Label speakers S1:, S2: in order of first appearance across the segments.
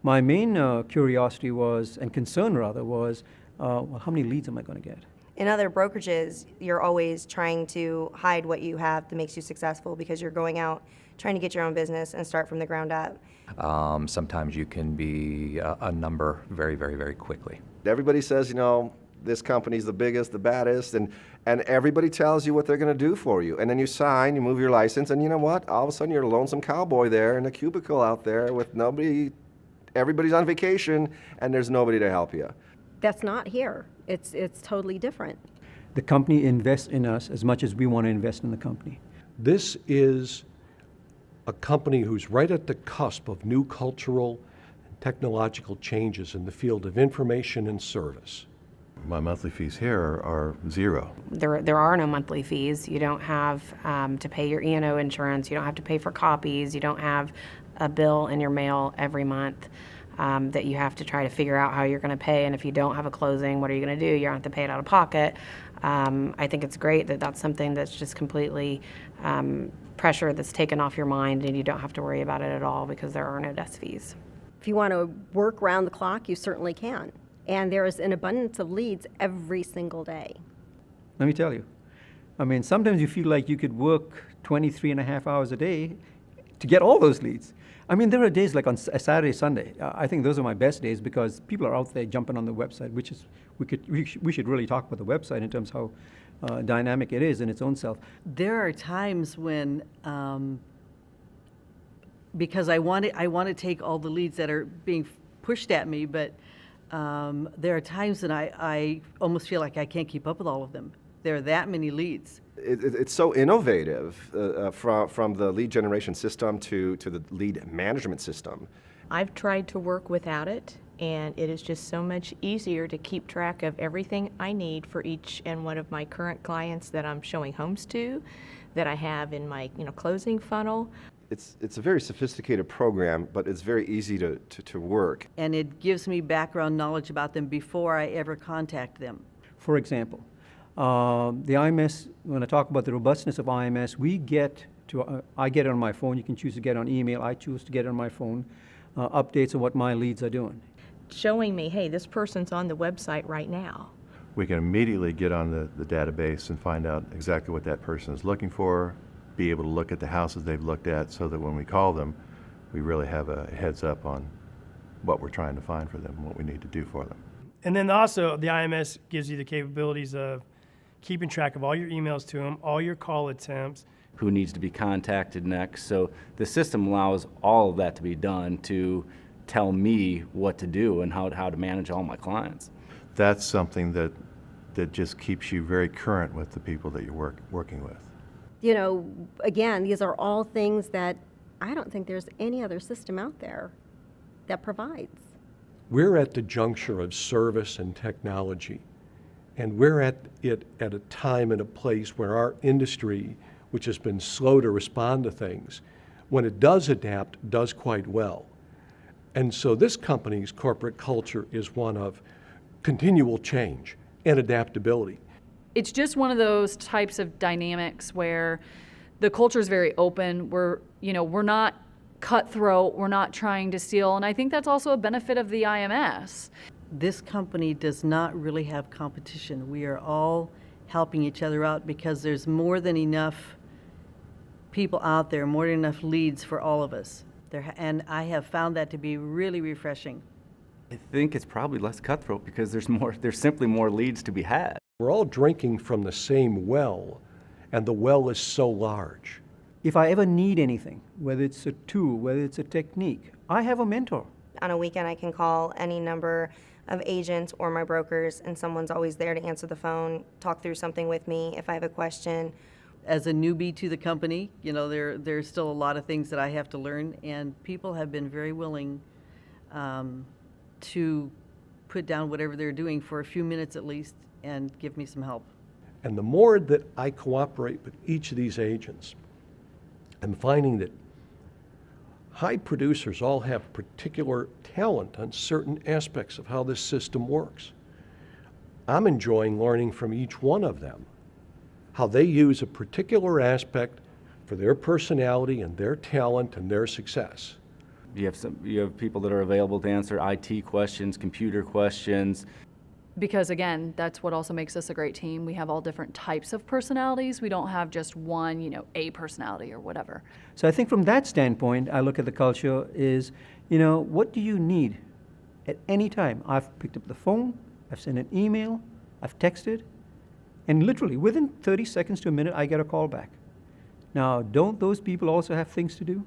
S1: My main curiosity was, and concern rather, was, well, how many leads am I going to get?
S2: In other brokerages, you're always trying to hide what you have that makes you successful because you're going out trying to get your own business and start from the ground up.
S3: Sometimes you can be a number very, very, very quickly.
S4: Everybody says, you know, this company's the biggest, the baddest, and everybody tells you what they're going to do for you. And then you sign, you move your license, and you know what? All of a sudden you're a lonesome cowboy there in a cubicle out there with nobody, everybody's on vacation, and there's nobody to help you.
S5: That's not here. It's totally different.
S1: The company invests in us as much as we want to invest in the company.
S6: This is a company who's right at the cusp of new cultural and technological changes in the field of information and service.
S7: My monthly fees here are zero.
S8: There are no monthly fees. You don't have to pay your E&O insurance. You don't have to pay for copies. You don't have a bill in your mail every month that you have to try to figure out how you're going to pay. And if you don't have a closing, what are you going to do? You don't have to pay it out of pocket. I think it's great that that's something that's just completely pressure that's taken off your mind, and you don't have to worry about it at all because there are no desk fees.
S5: If you want to work round the clock, you certainly can. And there is an abundance of leads every single day.
S1: Let me tell you. I mean, sometimes you feel like you could work 23 and a half hours a day to get all those leads. I mean, there are days like on a Saturday, Sunday. I think those are my best days because people are out there jumping on the website, which is, we should really talk about the website in terms of how dynamic it is in its own self.
S9: There are times when, because I want to take all the leads that are being pushed at me, but there are times when I almost feel like I can't keep up with all of them. There are that many leads.
S4: It's so innovative from the lead generation system to the lead management system.
S10: I've tried to work without it, and it is just so much easier to keep track of everything I need for each and one of my current clients that I'm showing homes to, that I have in my closing funnel.
S4: It's a very sophisticated program, but it's very easy to work.
S9: And it gives me background knowledge about them before I ever contact them.
S1: For example, the IMS, when I talk about the robustness of IMS, I get it on my phone. You can choose to get it on email. I choose to get it on my phone, updates on what my leads are doing.
S10: Showing me, hey, this person's on the website right now.
S7: We can immediately get on the database and find out exactly what that person is looking for, be able to look at the houses they've looked at so that when we call them, we really have a heads up on what we're trying to find for them and what we need to do for them.
S11: And then also the IMS gives you the capabilities of keeping track of all your emails to them, all your call attempts.
S12: Who needs to be contacted next. So the system allows all of that to be done to tell me what to do and how to manage all my clients.
S7: That's something that just keeps you very current with the people that you're working with.
S5: You know, again, these are all things that I don't think there's any other system out there that provides.
S6: We're at the juncture of service and technology, and we're at it at a time and a place where our industry, which has been slow to respond to things, when it does adapt, does quite well. And so this company's corporate culture is one of continual change and adaptability.
S13: It's just one of those types of dynamics where the culture is very open. We're not cutthroat. We're not trying to steal. And I think that's also a benefit of the IMS.
S9: This company does not really have competition. We are all helping each other out because there's more than enough people out there, more than enough leads for all of us. And I have found that to be really refreshing.
S12: I think it's probably less cutthroat because there's simply more leads to be had.
S6: We're all drinking from the same well, and the well is so large.
S1: If I ever need anything, whether it's a tool, whether it's a technique, I have a mentor.
S2: On a weekend, I can call any number of agents or my brokers, and someone's always there to answer the phone, talk through something with me if I have a question.
S9: As a newbie to the company, there's still a lot of things that I have to learn, and people have been very willing to put down whatever they're doing for a few minutes at least and give me some help.
S6: And the more that I cooperate with each of these agents, I'm finding that high producers all have particular talent on certain aspects of how this system works. I'm enjoying learning from each one of them how they use a particular aspect for their personality and their talent and their success.
S12: You have people that are available to answer IT questions, computer questions.
S13: Because again, that's what also makes us a great team. We have all different types of personalities. We don't have just one, A personality or whatever.
S1: So I think from that standpoint, I look at the culture is, what do you need at any time? I've picked up the phone, I've sent an email, I've texted, and literally within 30 seconds to a minute, I get a call back. Now, don't those people also have things to do?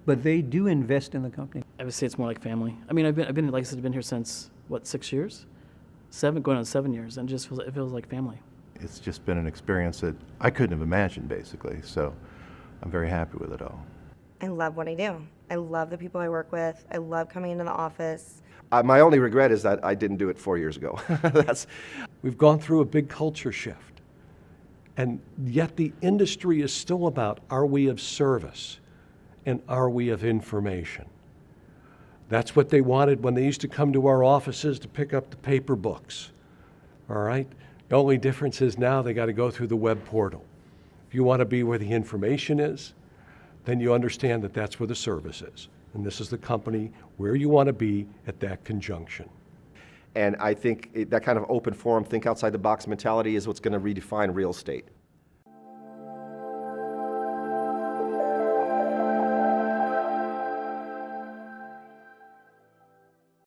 S1: But they do invest in the company.
S14: I would say it's more like family. I mean, I've been like I said, I've been here since, 6 years? Going on 7 years, and it feels like family.
S7: It's just been an experience that I couldn't have imagined, basically, so I'm very happy with it all.
S2: I love what I do. I love the people I work with. I love coming into the office.
S4: My only regret is that I didn't do it 4 years ago.
S6: We've gone through a big culture shift, and yet the industry is still about, are we of service and are we of information? That's what they wanted when they used to come to our offices to pick up the paper books, all right? The only difference is now they got to go through the web portal. If you want to be where the information is, then you understand that that's where the service is. And this is the company where you want to be at that conjunction.
S4: And I think that kind of open forum, think outside the box mentality is what's going to redefine real estate.